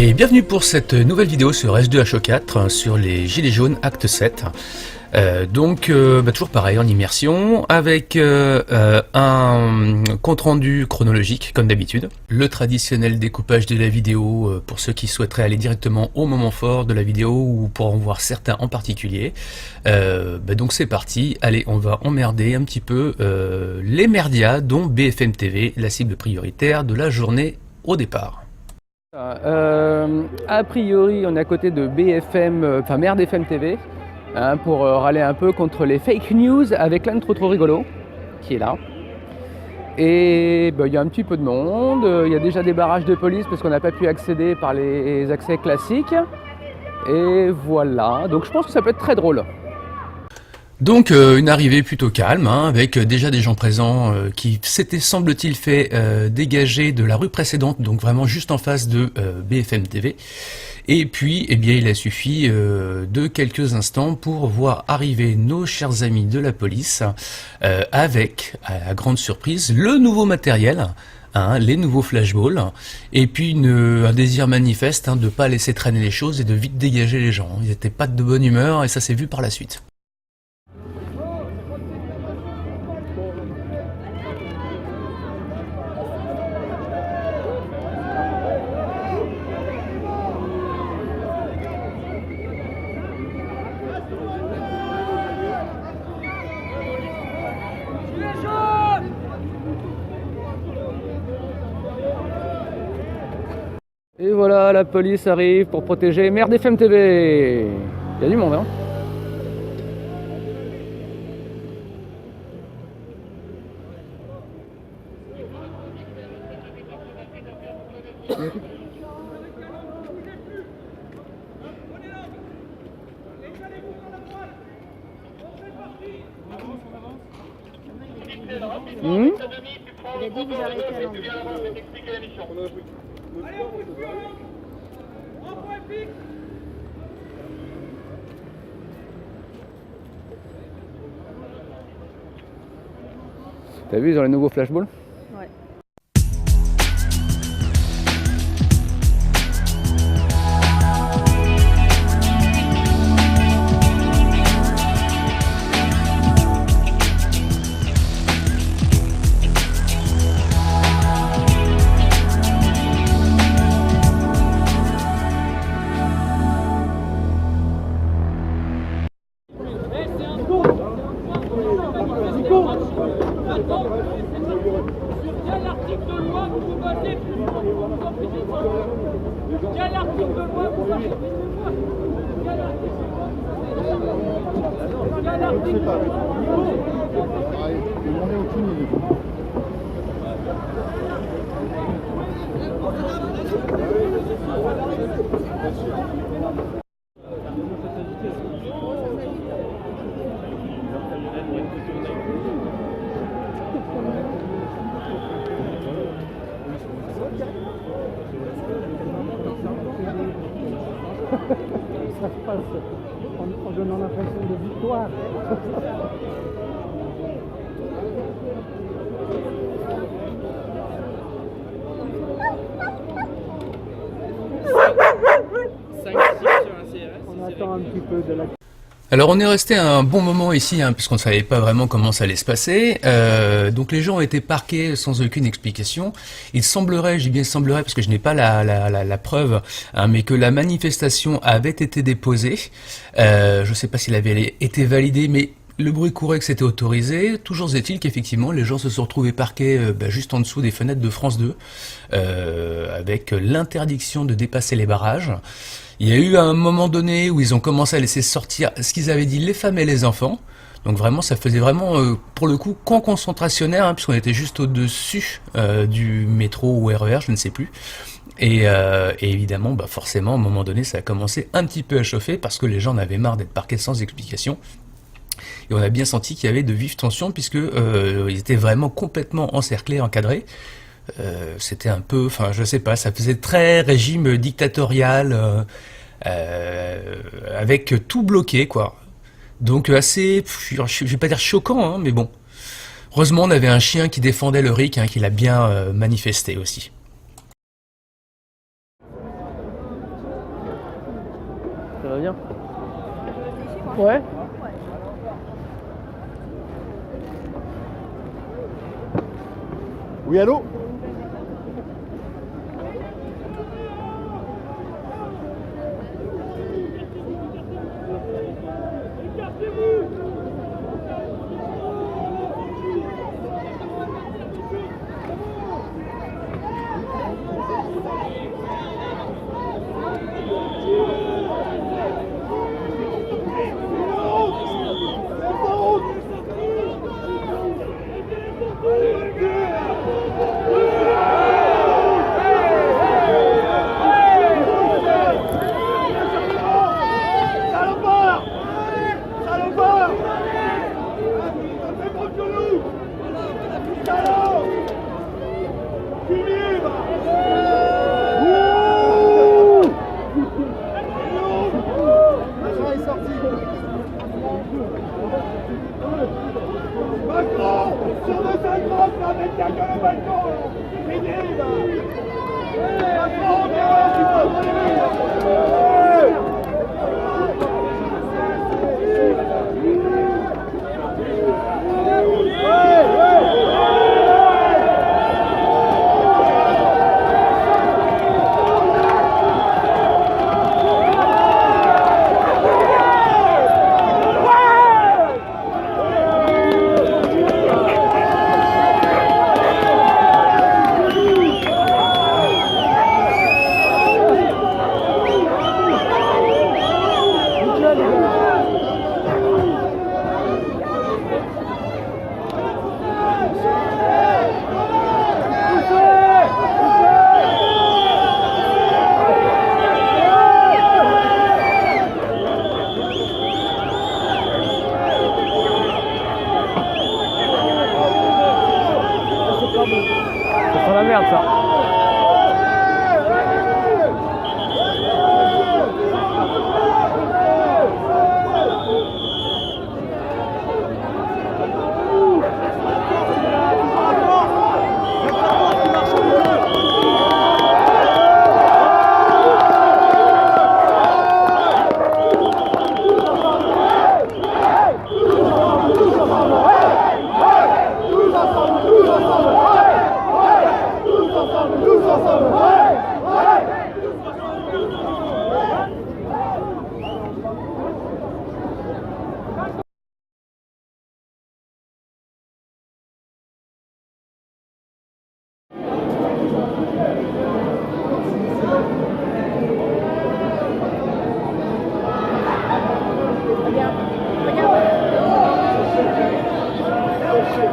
Et bienvenue pour cette nouvelle vidéo sur S2HO4 sur les Gilets jaunes acte 7. Toujours pareil en immersion avec un compte-rendu chronologique comme d'habitude. Le traditionnel découpage de la vidéo pour ceux qui souhaiteraient aller directement au moment fort de la vidéo ou pour en voir certains en particulier. Donc c'est parti, allez on va emmerder un petit peu les merdias dont BFM TV, la cible prioritaire de la journée au départ. A priori, on est à côté de BFM, Merde FM TV, pour râler un peu contre les fake news avec l'un de trop rigolo qui est là. Et il y a un petit peu de monde, il y a déjà des barrages de police parce qu'on n'a pas pu accéder par les accès classiques. Et voilà, donc je pense que ça peut être très drôle. Donc une arrivée plutôt calme, avec déjà des gens présents qui s'étaient semble-t-il fait dégager de la rue précédente, donc vraiment juste en face de BFM TV. Et puis il a suffi de quelques instants pour voir arriver nos chers amis de la police avec, à la grande surprise, le nouveau matériel. Les nouveaux flashballs, et puis un désir manifeste de ne pas laisser traîner les choses et de vite dégager les gens. Ils n'étaient pas de bonne humeur et ça s'est vu par la suite. Et voilà, la police arrive pour protéger Merde FM TV. Il y a du monde, Il a dit que vous arrêtez à l'envers. T'as vu, ils ont les nouveaux flashballs? Ouais. Ça se passe en donnant l'impression de victoire. On attend un petit peu de la... Alors on est resté un bon moment ici, puisqu'on ne savait pas vraiment comment ça allait se passer. Donc les gens ont été parqués sans aucune explication. Il semblerait, je dis bien semblerait parce que je n'ai pas la preuve, mais que la manifestation avait été déposée. Je ne sais pas s'il avait été validé, mais le bruit courait que c'était autorisé. Toujours est-il qu'effectivement les gens se sont retrouvés parqués juste en dessous des fenêtres de France 2, avec l'interdiction de dépasser les barrages. Il y a eu un moment donné où ils ont commencé à laisser sortir ce qu'ils avaient dit les femmes et les enfants. Donc vraiment, ça faisait vraiment, pour le coup, camp concentrationnaire, puisqu'on était juste au-dessus du métro ou RER, je ne sais plus. Et évidemment, forcément, à un moment donné, ça a commencé un petit peu à chauffer parce que les gens en avaient marre d'être parqués sans explication. Et on a bien senti qu'il y avait de vives tensions puisque ils étaient vraiment complètement encerclés, encadrés. C'était un peu, je sais pas, ça faisait très régime dictatorial, avec tout bloqué, quoi. Donc assez, je vais pas dire choquant, mais bon. Heureusement, on avait un chien qui défendait le RIC, qui l'a bien manifesté aussi. bien. Ouais. Oui, allô? Ça sent la merde ça.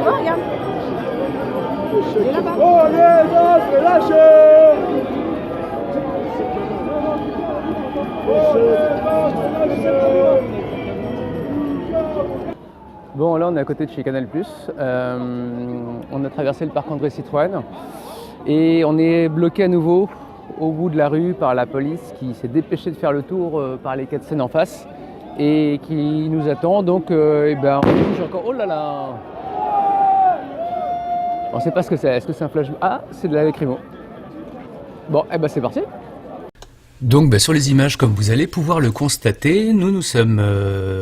Regarde. Il est là-bas. Oh, les gars, lâchez! Bon, là on est à côté de chez Canal+. On a traversé le parc André Citroën et on est bloqué à nouveau au bout de la rue par la police qui s'est dépêchée de faire le tour par les 4 scènes en face et qui nous attend. Donc, eh ben, on bouge encore. Oh là là! On ne sait pas ce que c'est. Est-ce que c'est un flash? Ah, c'est de la lacrymo. Bon, eh ben c'est parti. Donc sur les images, comme vous allez pouvoir le constater, nous nous sommes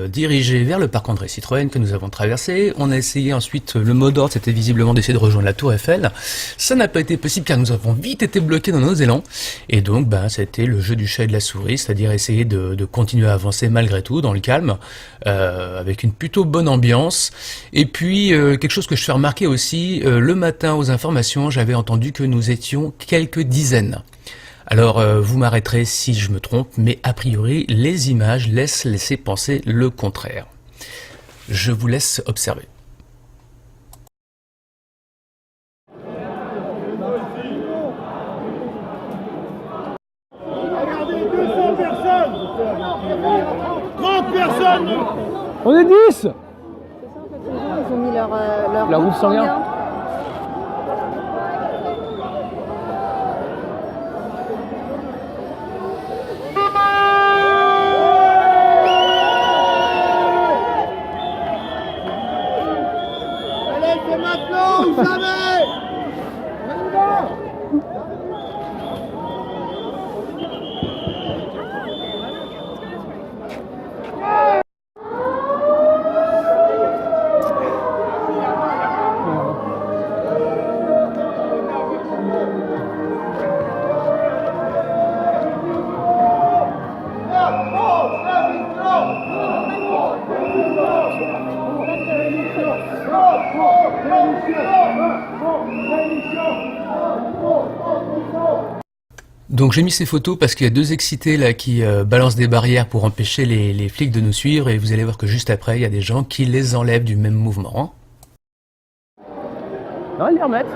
dirigés vers le parc André Citroën que nous avons traversé. On a essayé ensuite, le mot d'ordre c'était visiblement d'essayer de rejoindre la tour Eiffel. Ça n'a pas été possible car nous avons vite été bloqués dans nos élans. Et donc c'était le jeu du chat et de la souris, c'est-à-dire essayer de continuer à avancer malgré tout, dans le calme, avec une plutôt bonne ambiance. Et puis quelque chose que je fais remarquer aussi, le matin aux informations, j'avais entendu que nous étions quelques dizaines. Alors, vous m'arrêterez si je me trompe, mais a priori, les images laissent laisser penser le contraire. Je vous laisse observer. Regardez, 200 personnes! 30 personnes! On est 10! Ils ont mis leur La groupe sanguin. Allez, c'est maintenant ou jamais! On y va! Donc j'ai mis ces photos parce qu'il y a deux excités là qui balancent des barrières pour empêcher les flics de nous suivre et vous allez voir que juste après il y a des gens qui les enlèvent du même mouvement. Hein. Non, ils les remettent.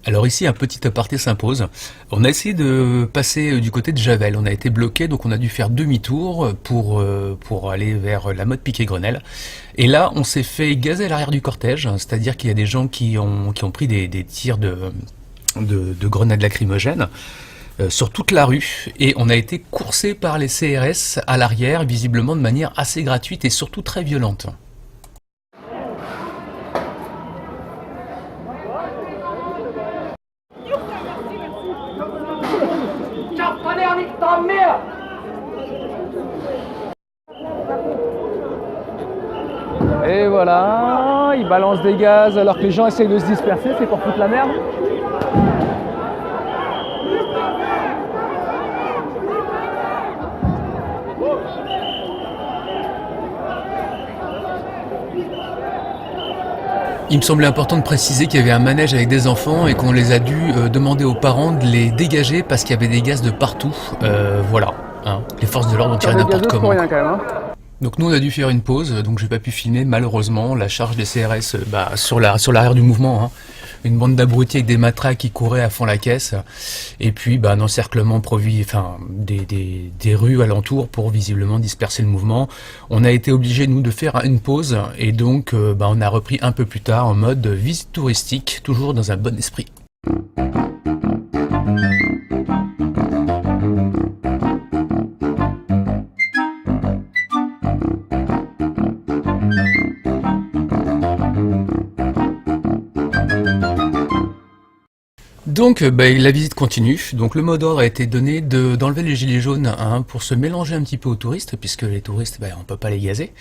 Alors ici un petit aparté s'impose. On a essayé de passer du côté de Javel, on a été bloqué donc on a dû faire demi-tour pour aller vers la mode Piquet-Grenelle. Et là on s'est fait gazer à l'arrière du cortège, c'est-à-dire qu'il y a des gens qui ont pris des tirs de grenades lacrymogènes sur toute la rue et on a été coursé par les CRS à l'arrière, visiblement de manière assez gratuite et surtout très violente. Et voilà, ils balancent des gaz alors que les gens essayent de se disperser, c'est pour foutre la merde. Il me semblait important de préciser qu'il y avait un manège avec des enfants et qu'on les a dû demander aux parents de les dégager parce qu'il y avait des gaz de partout. Voilà, hein. Les forces de l'ordre ont tiré n'importe comment. Rien, quand même, hein. Donc nous on a dû faire une pause, donc j'ai pas pu filmer malheureusement la charge des CRS sur l'arrière du mouvement. Hein. Une bande d'abrutis avec des matraques qui couraient à fond la caisse et puis un encerclement des rues alentours pour visiblement disperser le mouvement. On a été obligé nous de faire une pause et donc on a repris un peu plus tard en mode visite touristique, toujours dans un bon esprit. Donc la visite continue, donc le mot d'ordre a été donné d'enlever les gilets jaunes pour se mélanger un petit peu aux touristes, puisque les touristes on peut pas les gazer.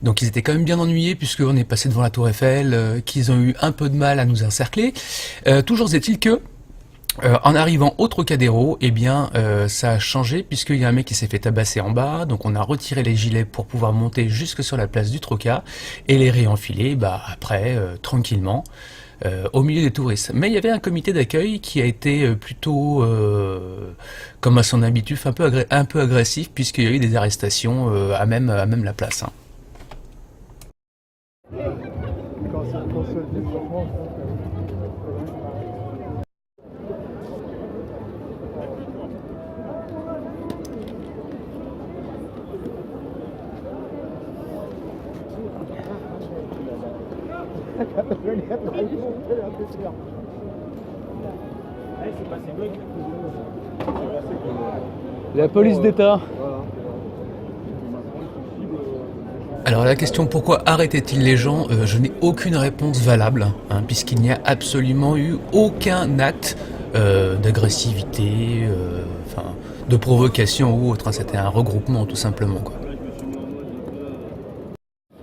Donc ils étaient quand même bien ennuyés puisqu'on est passé devant la tour Eiffel, qu'ils ont eu un peu de mal à nous encercler. Toujours est-il que en arrivant au Trocadéro, ça a changé puisqu'il y a un mec qui s'est fait tabasser en bas, donc on a retiré les gilets pour pouvoir monter jusque sur la place du Troca et les réenfiler après tranquillement. Au milieu des touristes. Mais il y avait un comité d'accueil qui a été plutôt, comme à son habitude, un peu agressif, puisqu'il y a eu des arrestations à même la place. Hein. La police d'État. Alors la question pourquoi arrêtait-il les gens, je n'ai aucune réponse valable, puisqu'il n'y a absolument eu aucun acte d'agressivité, de provocation ou autre. C'était un regroupement tout simplement, quoi.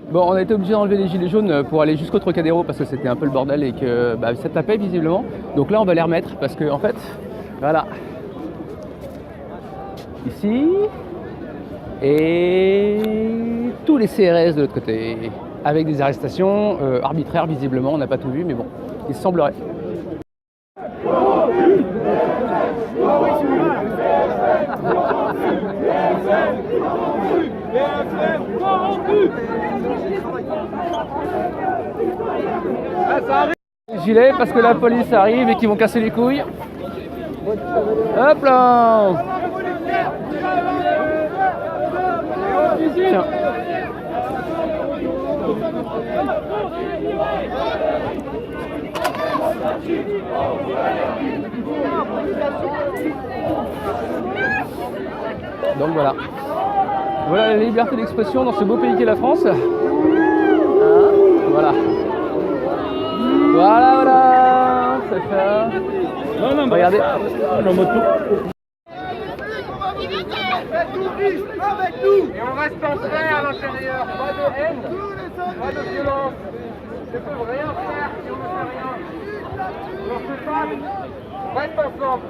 Bon, on a été obligé d'enlever les gilets jaunes pour aller jusqu'au Trocadéro parce que c'était un peu le bordel et que ça tapait visiblement. Donc là on va les remettre parce que en fait, voilà. Ici. Et tous les CRS de l'autre côté. Avec des arrestations arbitraires visiblement, on n'a pas tout vu mais bon, il semblerait. Gilet parce que la police arrive et qu'ils vont casser les couilles. Hop là. Tiens. Donc voilà. Voilà la liberté d'expression dans ce beau pays qu'est la France. Voilà. Voilà, c'est ça. Non, regardez. Et on reste en paix à l'intérieur. Pas de haine, pas de violence. Je peux rien faire si on ne fait rien. On ne fait pas. On reste ensemble.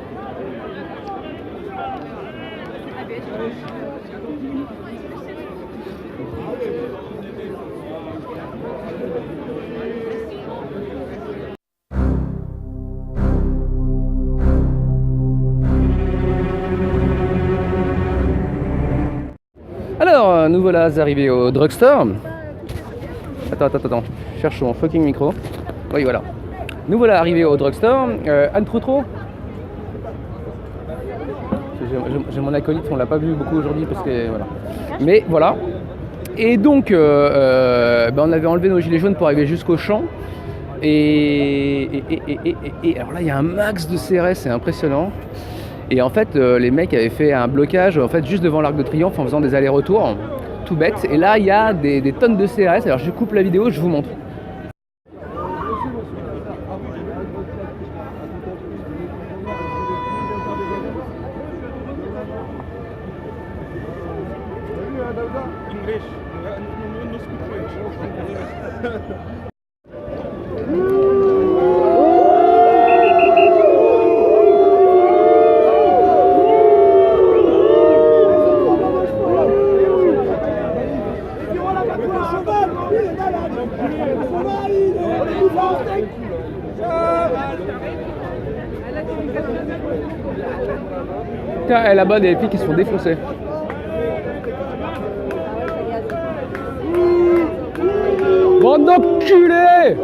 Alors, nous voilà arrivés au drugstore. Attends, je cherche mon fucking micro. Oui, voilà. Nous voilà arrivés au drugstore. Anne Troutreau. J'ai mon acolyte, on l'a pas vu beaucoup aujourd'hui parce que voilà. Mais voilà. Et donc, on avait enlevé nos gilets jaunes pour arriver jusqu'au champ. Et alors là, il y a un max de CRS, c'est impressionnant. Et en fait, les mecs avaient fait un blocage en fait, juste devant l'Arc de Triomphe en faisant des allers-retours, tout bête. Et là, il y a des tonnes de CRS. Alors, je coupe la vidéo, je vous montre. Tiens, et là-bas, des filles qui se font défoncer. Bande d'enculés!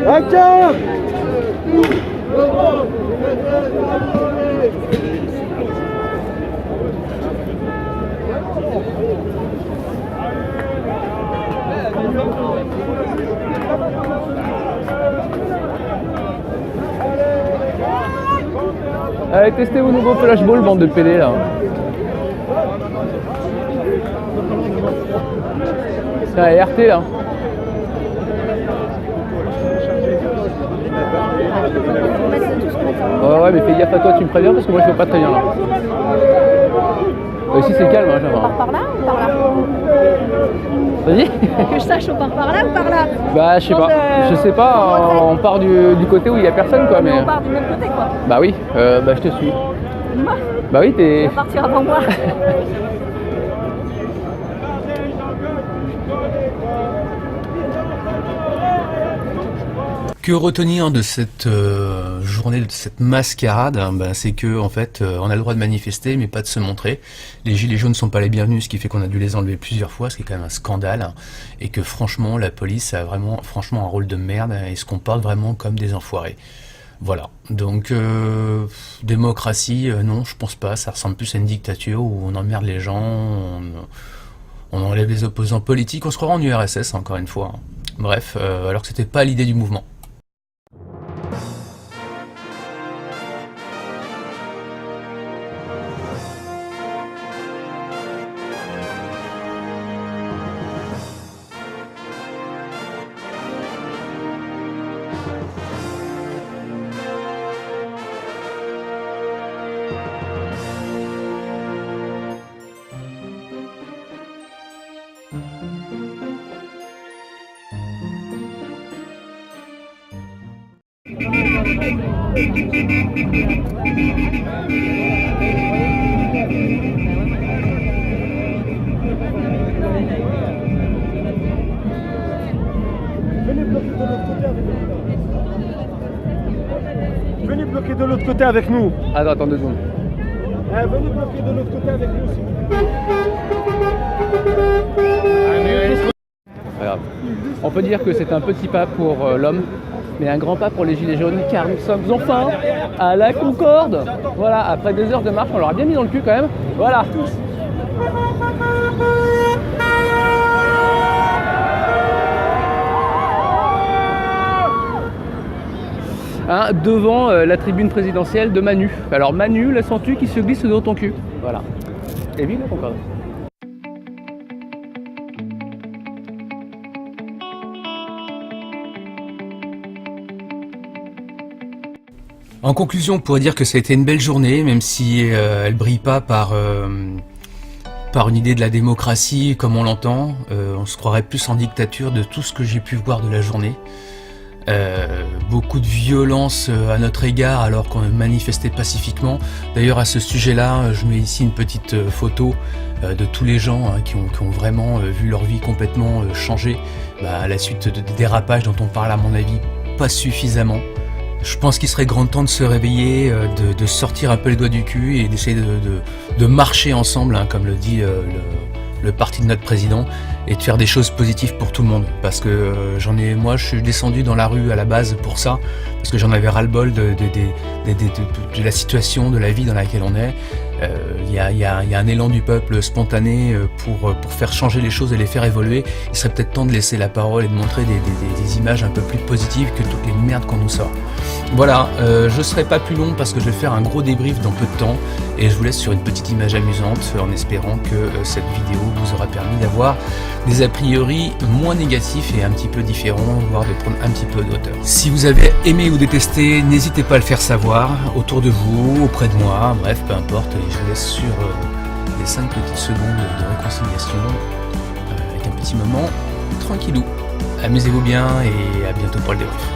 Action! Allez, testez vos nouveaux flashballs, bande de PD là. C'est un RT là. Ouais, mais fais gaffe à toi, tu me préviens parce que moi je veux pas très bien là. Ici c'est calme, hein, j'avoue. On part par là ou par là? Vas-y. Que je sache, on part par là ou par là? Bah je sais pas, je sais pas, on part du côté où il y a personne quoi, mais. On part du même côté quoi. Bah oui, bah je te suis. Moi? Bah oui, t'es. On va partir avant moi. Que retenir de cette journée, de cette mascarade, hein, c'est que en fait, on a le droit de manifester, mais pas de se montrer. Les gilets jaunes ne sont pas les bienvenus, ce qui fait qu'on a dû les enlever plusieurs fois, ce qui est quand même un scandale, hein, et que franchement, la police a vraiment, franchement, un rôle de merde et se comporte vraiment comme des enfoirés. Voilà. Donc, démocratie, non, je pense pas. Ça ressemble plus à une dictature où on emmerde les gens, on enlève les opposants politiques, on se croit en URSS, encore une fois. Hein. Bref, alors que c'était pas l'idée du mouvement. Venez bloquer de l'autre côté avec nous. Attends 2 secondes. Venez bloquer de l'autre côté avec nous, s'il vous plaît. Pas grave. On peut dire que c'est un petit pas pour l'homme, mais un grand pas pour les gilets jaunes, car nous sommes enfin à la Concorde. Voilà, après 2 heures de marche, on l'aura bien mis dans le cul quand même. Voilà. Hein, devant la tribune présidentielle de Manu. Alors Manu, la sens-tu qui se glisse dans ton cul. Voilà. Et vive la Concorde. En conclusion, on pourrait dire que ça a été une belle journée, même si elle brille pas par une idée de la démocratie comme on l'entend. On on se croirait plus en dictature de tout ce que j'ai pu voir de la journée. Beaucoup de violence à notre égard alors qu'on manifestait pacifiquement. D'ailleurs à ce sujet-là, je mets ici une petite photo de tous les gens qui ont vraiment vu leur vie complètement changer à la suite de dérapages dont on parle à mon avis pas suffisamment. Je pense qu'il serait grand temps de se réveiller, de sortir un peu les doigts du cul et d'essayer de marcher ensemble, comme le dit le parti de notre président, et de faire des choses positives pour tout le monde. Parce que moi je suis descendu dans la rue à la base pour ça, parce que j'en avais ras-le-bol de la situation, de la vie dans laquelle on est. Il y a un élan du peuple spontané pour faire changer les choses et les faire évoluer. Il serait peut-être temps de laisser la parole et de montrer des images un peu plus positives que toutes les merdes qu'on nous sort. Voilà, je serai pas plus long parce que je vais faire un gros débrief dans peu de temps et je vous laisse sur une petite image amusante en espérant que cette vidéo vous aura permis d'avoir des a priori moins négatifs et un petit peu différents, voire de prendre un petit peu de hauteur. Si vous avez aimé ou détesté, n'hésitez pas à le faire savoir autour de vous, auprès de moi, bref, peu importe, et je vous laisse sur les 5 petites secondes de réconciliation avec un petit moment tranquillou. Amusez-vous bien et à bientôt pour le débrief.